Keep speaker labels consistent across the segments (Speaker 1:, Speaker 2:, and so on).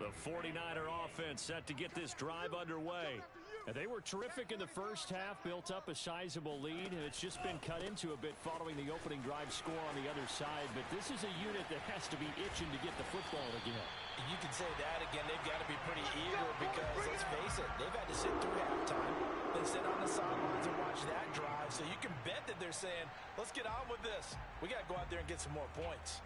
Speaker 1: The 49er offense set to get this drive underway. And they were terrific in the first half, built up a sizable lead, and it's just been cut into a bit following the opening drive score on the other side. But this is a unit that has to be itching to get the football again.
Speaker 2: You can say that again. They've got to be pretty eager because, let's face it, they've had to sit through halftime. They sit on the sidelines and watch that drive. So you can bet that they're saying, let's get on with this. We got to go out there and get some more points.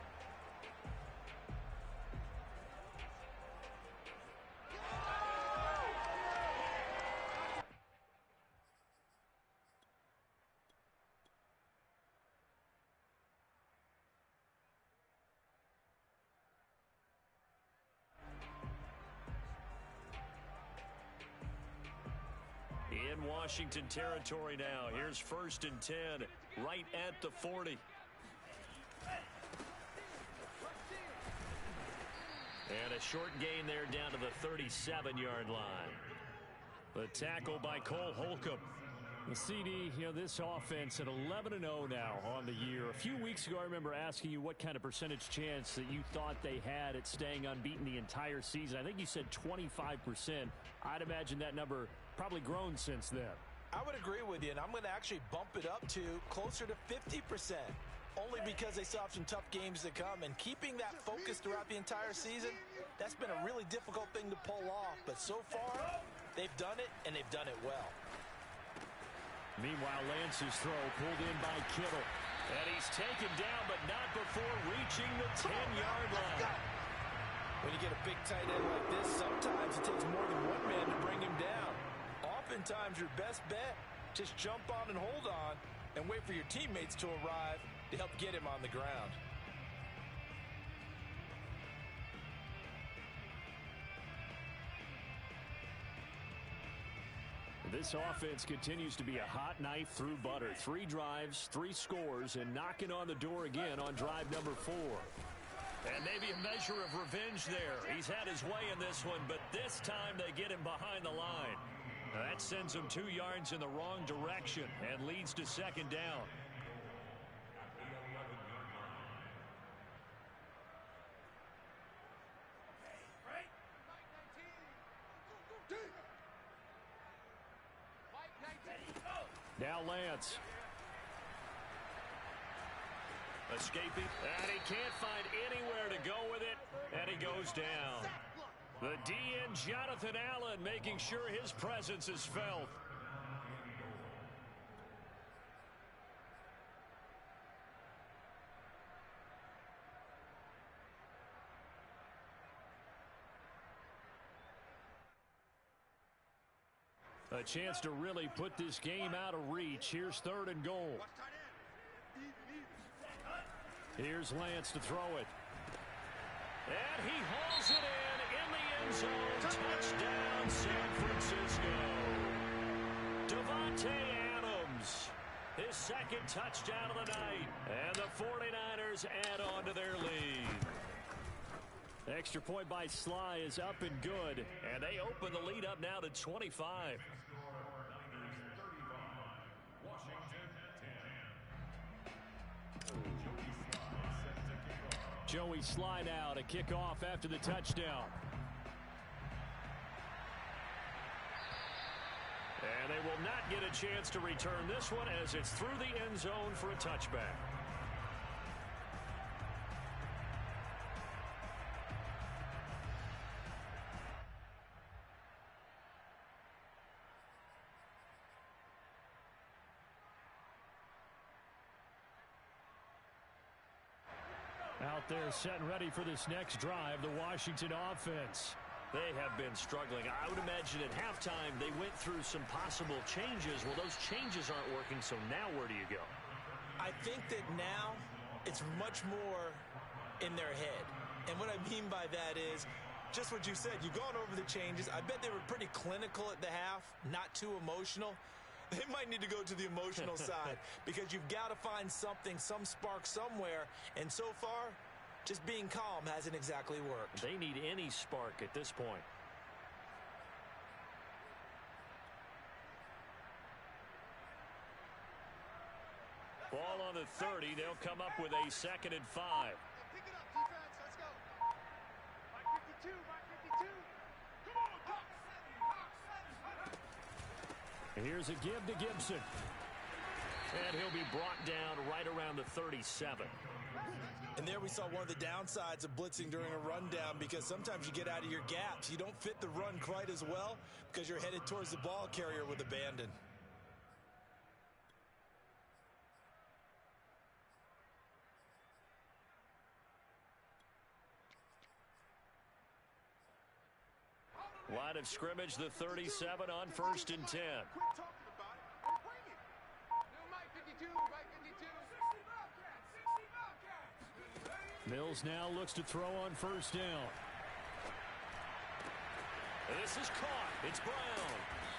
Speaker 1: In Washington territory now. Here's 1st and 10, right at the 40. And a short gain there down to the 37-yard line. The tackle by Cole Holcomb. The CD, this offense at 11-0 now on the year. A few weeks ago, I remember asking you what kind of percentage chance that you thought they had at staying unbeaten the entire season. I think you said 25%. I'd imagine that number probably grown since then.
Speaker 2: I would agree with you, and I'm going to actually bump it up to closer to 50%, only because they still have some tough games to come. And keeping that focus throughout the entire season, that's been a really difficult thing to pull off. But so far, they've done it, and they've done it well.
Speaker 1: Meanwhile, Lance's throw pulled in by Kittle. And he's taken down, but not before reaching the 10-yard line.
Speaker 2: When you get a big tight end like this, sometimes it takes more than one man to bring him down. Oftentimes, your best bet, just jump on and hold on and wait for your teammates to arrive to help get him on the ground.
Speaker 1: This offense continues to be a hot knife through butter. 3 drives, 3 scores, and knocking on the door again on drive number 4. And maybe a measure of revenge there. He's had his way in this one, but this time they get him behind the line. Now that sends him 2 yards in the wrong direction and leads to 2nd down. Now Lance. Escaping, and he can't find anywhere to go with it, and he goes down. The DN, Jonathan Allen, making sure his presence is felt. A chance to really put this game out of reach. Here's 3rd and goal. Here's Lance to throw it. And he hauls it in the end zone. Touchdown, San Francisco. Devontae Adams, his 2nd touchdown of the night. And the 49ers add on to their lead. Extra point by Sly is up and good. And they open the lead up now to 25. Joey Sly now to kick off after the touchdown. And they will not get a chance to return this one as it's through the end zone for a touchback. Out there set and ready for this next drive, the Washington offense. They have been struggling. I would imagine at halftime they went through some possible changes. Well, those changes aren't working, so now where do you go?
Speaker 2: I think that now it's much more in their head. And what I mean by that is just what you said. You've gone over the changes. I bet they were pretty clinical at the half, not too emotional. They might need to go to the emotional side because you've got to find something, some spark somewhere. And so far, just being calm hasn't exactly worked.
Speaker 1: They need any spark at this point. Ball on the 30. They'll come up with a 2nd and 5.
Speaker 3: Pick it up, defense. Let's go. Mike 52, Mike 52.
Speaker 1: Here's a give to Gibson. And he'll be brought down right around the 37.
Speaker 2: And there we saw one of the downsides of blitzing during a rundown, because sometimes you get out of your gaps. You don't fit the run quite as well because you're headed towards the ball carrier with abandon.
Speaker 1: Line of scrimmage, the 37 on 1st and 10. Mills now looks to throw on 1st down. This is caught. It's Brown.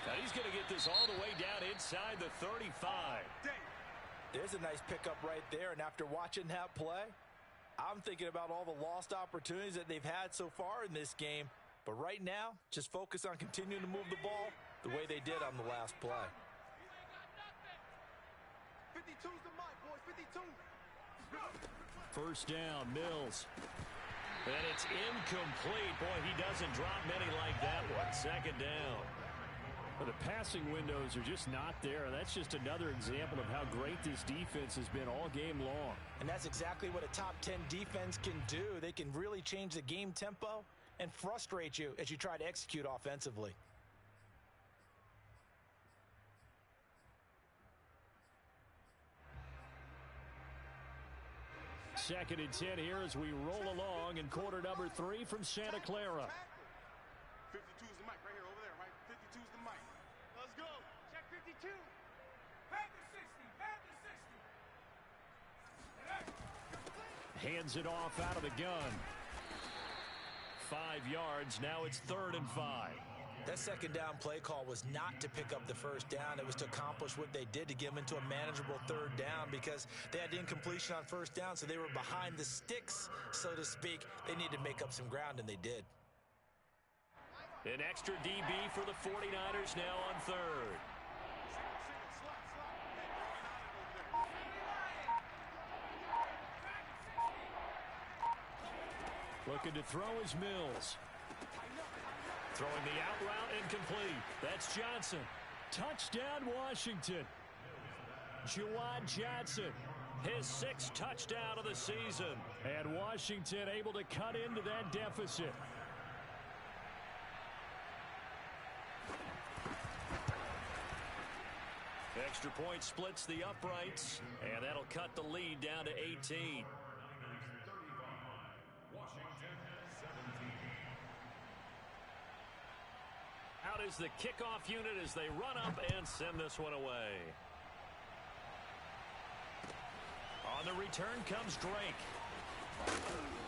Speaker 1: Now he's going to get this all the way down inside the 35.
Speaker 2: There's a nice pickup right there, and after watching that play, I'm thinking about all the lost opportunities that they've had so far in this game. But right now, just focus on continuing to move the ball the way they did on the last play.
Speaker 3: 52's the mic, boys. 52.
Speaker 1: 1st down, Mills. And it's incomplete. Boy, he doesn't drop many like that one. 2nd down. Well, the passing windows are just not there. That's just another example of how great this defense has been all game long.
Speaker 2: And that's exactly what a top 10 defense can do. They can really change the game tempo and frustrate you as you try to execute offensively.
Speaker 1: Second and 10 here as we roll along in quarter number 3 from Santa Clara.
Speaker 3: 52's the mic right here, over there, right? 52's the mic. Let's go. Check 52. Back to 60. Back to 60.
Speaker 1: Hands it off out of the gun. 5 yards. Now it's 3rd and 5.
Speaker 2: That 2nd down play call was not to pick up the 1st down. It was to accomplish what they did, to get them into a manageable 3rd down, because they had incompletion on 1st down, so they were behind the sticks, so to speak. They needed to make up some ground, and they did.
Speaker 1: An extra DB for the 49ers now on 3rd. Looking to throw is Mills. Throwing the out route incomplete. That's Johnson. Touchdown, Washington. Juwan Johnson, his 6th touchdown of the season. And Washington able to cut into that deficit. Extra point splits the uprights, and that'll cut the lead down to 18. Out is the kickoff unit as they run up and send this one away. On the return comes Drake.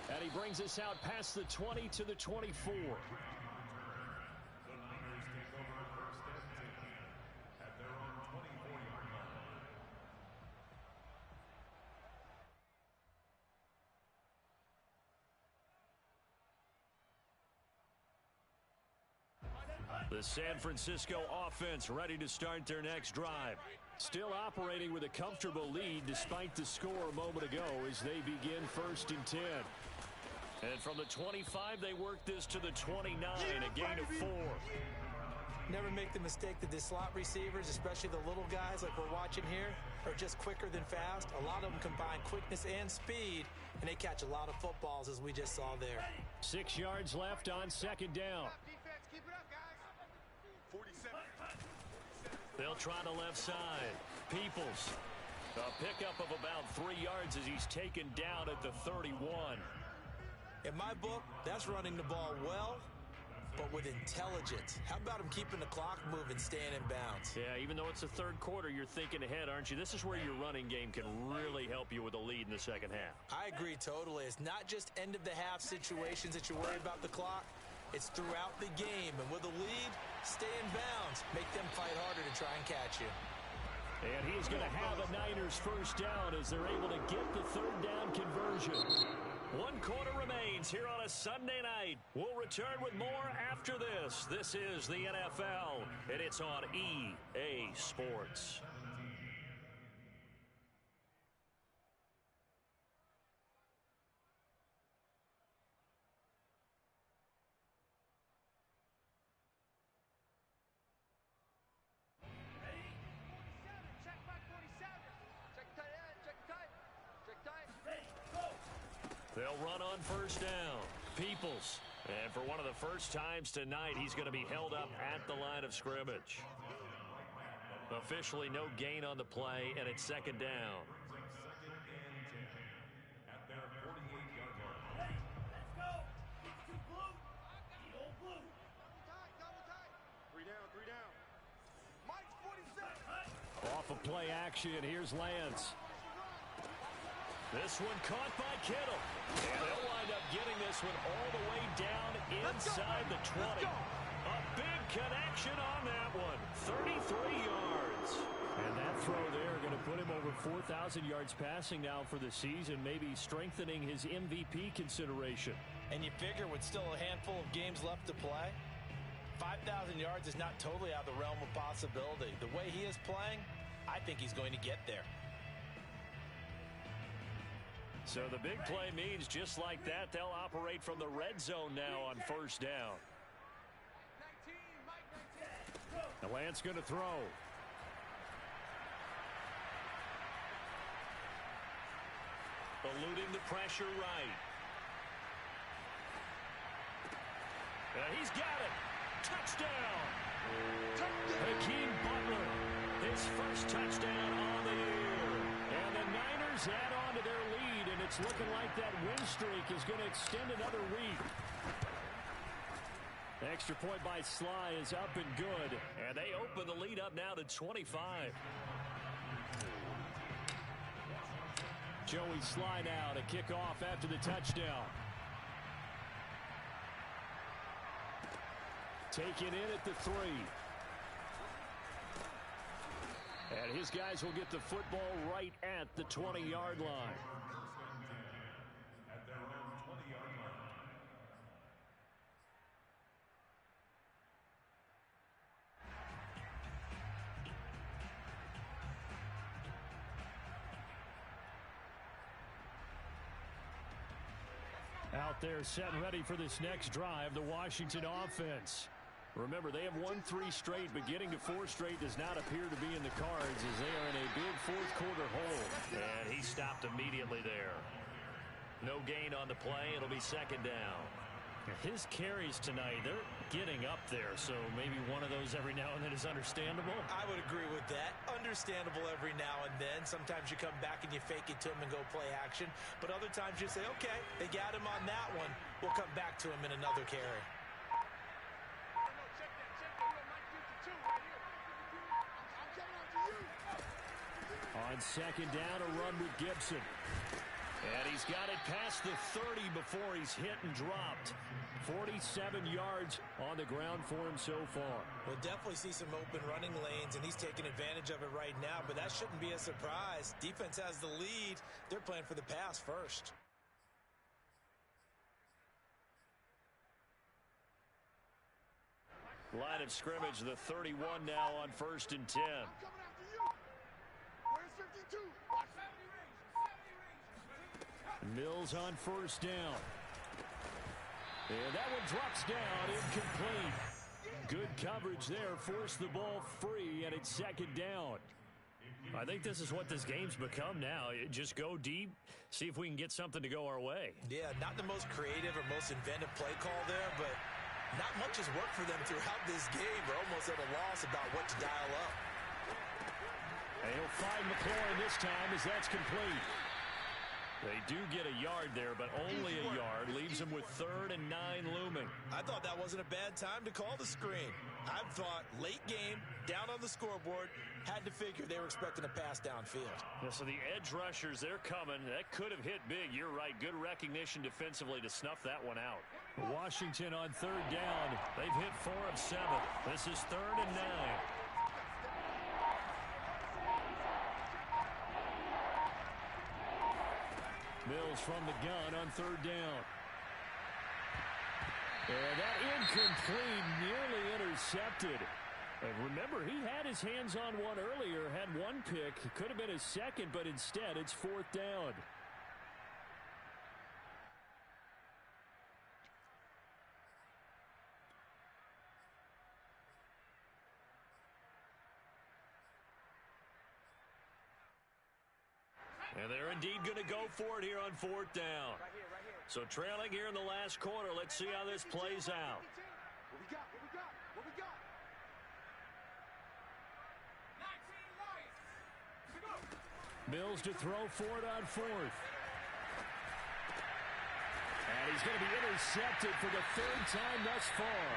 Speaker 1: And he brings us out past the 20 to the 24. The San Francisco offense ready to start their next drive. Still operating with a comfortable lead despite the score a moment ago as they begin 1st and 10. And from the 25, they work this to the 29, a gain of 4.
Speaker 2: Never make the mistake that the slot receivers, especially the little guys like we're watching here, are just quicker than fast. A lot of them combine quickness and speed, and they catch a lot of footballs, as we just saw there.
Speaker 1: 6 yards left on 2nd down.
Speaker 3: Defense, keep it up, guys. 47.
Speaker 1: They'll try the left side. Peoples. A pickup of about 3 yards as he's taken down at the 31.
Speaker 2: In my book, that's running the ball well, but with intelligence. How about him keeping the clock moving, staying in bounds?
Speaker 1: Yeah, even though it's the 3rd quarter, you're thinking ahead, aren't you? This is where your running game can really help you with a lead in the 2nd half.
Speaker 2: I agree totally. It's not just end-of-the-half situations that you're worried about the clock. It's throughout the game. And with a lead, stay in bounds. Make them fight harder to try and catch you.
Speaker 1: And he's going to have a Niners 1st down as they're able to get the 3rd down conversion. 1 quarter remains here on a Sunday night. We'll return with more after this. This is the NFL, and it's on EA Sports. They'll run on first down. Peoples. And for one of the first times tonight, he's going to be held up at the line of scrimmage. Officially no gain on the play, and it's second down. Off of play action, here's Lance. This one caught by Kittle. And they'll wind up getting this one all the way down inside the 20. A big connection on that one. 33 yards. And that throw there going to put him over 4,000 yards passing now for the season, maybe strengthening his MVP consideration.
Speaker 2: And you figure with still a handful of games left to play, 5,000 yards is not totally out of the realm of possibility. The way he is playing, I think he's going to get there.
Speaker 1: So the big play means just like that, they'll operate from the red zone now on first down. The Lance going to throw. Eluding the pressure right. He's got it. Touchdown. Hakeem Butler. His first touchdown on the year. And the Niners add on to their lead, and it's looking like that win streak is going to extend another week. Extra point by Sly is up and good, and they open the lead up now to 25. Joey Sly now to kick off after the touchdown. Take it in at the 3. And his guys will get the football right at the 20-yard line. At their own 20-yard line. Out there set and ready for this next drive, the Washington offense. Remember, they have won 3 straight, but getting to 4 straight does not appear to be in the cards as they are in a big fourth-quarter hole. And he stopped immediately there. No gain on the play. It'll be second down. His carries tonight, they're getting up there, so maybe one of those every now and then is understandable.
Speaker 2: I would agree with that. Understandable every now and then. Sometimes you come back and you fake it to him and go play action. But other times you say, okay, they got him on that one. We'll come back to him in another carry.
Speaker 1: On second down, a run with Gibson. And he's got it past the 30 before he's hit and dropped. 47 yards on the ground for him so far.
Speaker 2: We'll definitely see some open running lanes, and he's taking advantage of it right now, but that shouldn't be a surprise. Defense has the lead. They're playing for the pass first.
Speaker 1: Line of scrimmage, the 31 now on 1st and 10. Mills on first down. And that one drops down, incomplete. Good coverage there, forced the ball free, and it's second down. I think this is what this game's become now. Just go deep, see if we can get something to go our way.
Speaker 2: Yeah, not the most creative or most inventive play call there, but not much has worked for them throughout this game. They're almost at a loss about what to dial up.
Speaker 1: And he'll find McLaurin this time as that's complete. They do get a yard there, but only a yard. Leaves them with 3rd and 9 looming.
Speaker 2: I thought that wasn't a bad time to call the screen. I thought late game, down on the scoreboard, had to figure they were expecting a pass downfield.
Speaker 1: Yeah, so the edge rushers, they're coming. That could have hit big. You're right. Good recognition defensively to snuff that one out. Washington on 3rd down. They've hit 4 of 7. This is 3rd and 9. Mills from the gun on 3rd down. And that incomplete, nearly intercepted. And remember, he had his hands on one earlier, had one pick. It could have been his second, but instead it's 4th down. And they're indeed going to go for it here on 4th down. So trailing here in the last quarter. Let's see how this plays out.
Speaker 3: What we got? What we got? What we got? 19 Lions. To go.
Speaker 1: Mills to throw for it on fourth. And he's going to be intercepted for the third time thus far.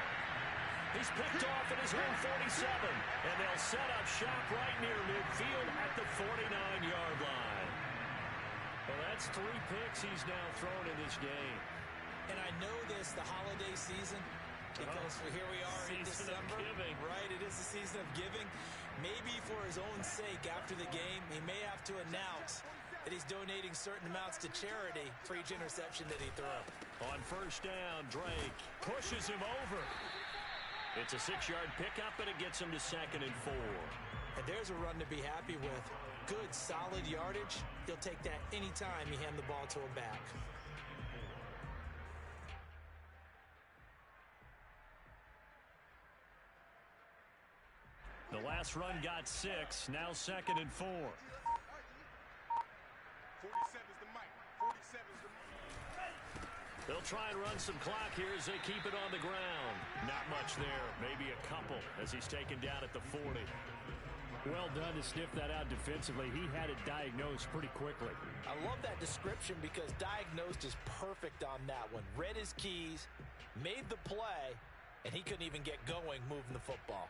Speaker 1: He's picked off at his own 47. And they'll set up shop right near midfield at the 49-yard line. Well, that's 3 picks he's now thrown in this game.
Speaker 2: And I know this, the holiday season, because here we are in December. Right, it is the season of giving. Maybe for his own sake after the game, he may have to announce that he's donating certain amounts to charity for each interception that he throws.
Speaker 1: On first down, Drake pushes him over. It's a 6-yard pickup, and it gets him to 2nd and 4.
Speaker 2: And there's a run to be happy with. Good, solid yardage. He'll take that anytime you hand the ball to him back.
Speaker 1: The last run got 6. Now 2nd and 4.
Speaker 3: 47 is the mic. 47 is the mic.
Speaker 1: They'll try and run some clock here as they keep it on the ground. Not much there. Maybe a couple as he's taken down at the 40. Well done to sniff that out defensively. He had it diagnosed pretty quickly.
Speaker 2: I love that description because diagnosed is perfect on that one. Read his keys, made the play, and he couldn't even get going moving the football.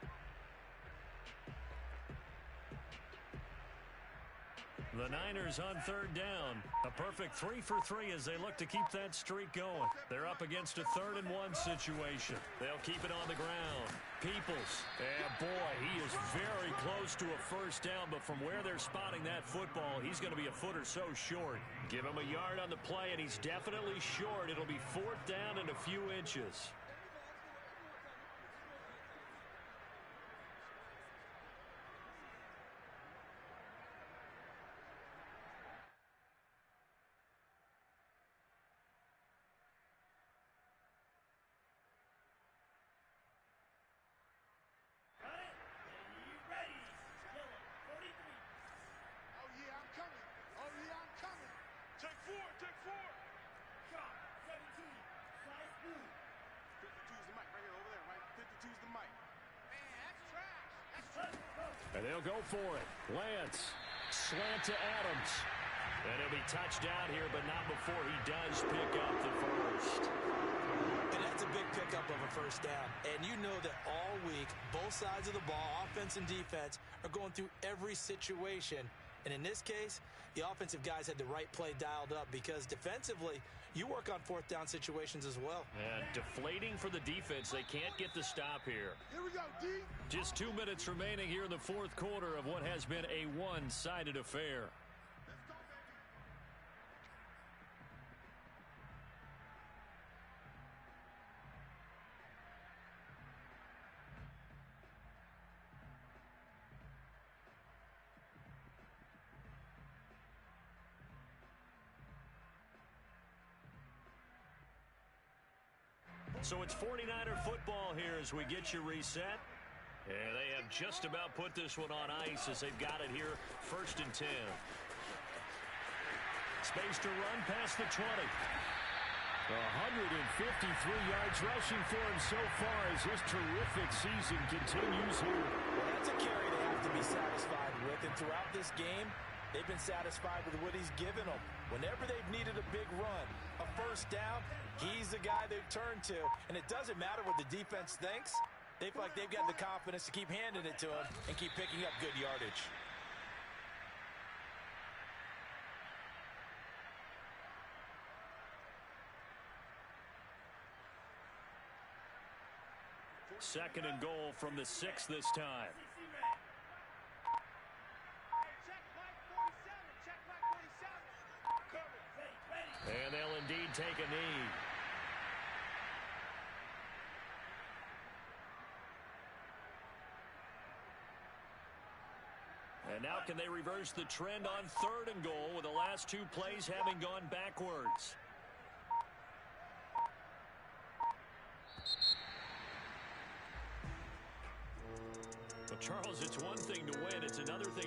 Speaker 1: The Niners on third down. A perfect 3 for 3 as they look to keep that streak going. They're up against a 3rd and 1 situation. They'll keep it on the ground. Peoples. And boy, he is very close to a first down, but from where they're spotting that football, he's going to be a foot or so short. Give him a yard on the play, and he's definitely short. It'll be 4th down and a few inches.
Speaker 3: Take 4. Shot. 17. Slice boom. 52 is the mic right here over there, right? 52 is the mic. Man, that's trash. That's trash.
Speaker 1: And they'll go for it. Lance. Slant to Adams. And he'll be touched down here, but not before he does pick up the first.
Speaker 2: And that's a big pickup of a first down. And you know that all week, both sides of the ball, offense and defense, are going through every situation. And in this case, the offensive guys had the right play dialed up because defensively, you work on 4th down situations as well.
Speaker 1: And deflating for the defense. They can't get the stop here.
Speaker 3: Here we go, D.
Speaker 1: Just 2 minutes remaining here in the 4th quarter of what has been a one-sided affair. So it's 49er football here as we get you reset. And they have just about put this one on ice as they've got it here 1st and 10. Space to run past the 20. 153 yards rushing for him so far as his terrific season continues here.
Speaker 2: Well, that's a carry they have to be satisfied with. And throughout this game, they've been satisfied with what he's given them. Whenever they've needed a big run, a first down, he's the guy they've turned to. And it doesn't matter what the defense thinks. They feel like they've got the confidence to keep handing it to him and keep picking up good yardage.
Speaker 1: Second and goal from the 6 this time. And they'll indeed take a knee. And now can they reverse the trend on 3rd and goal with the last 2 plays having gone backwards? Well, Charles, it's one thing to win. It's another thing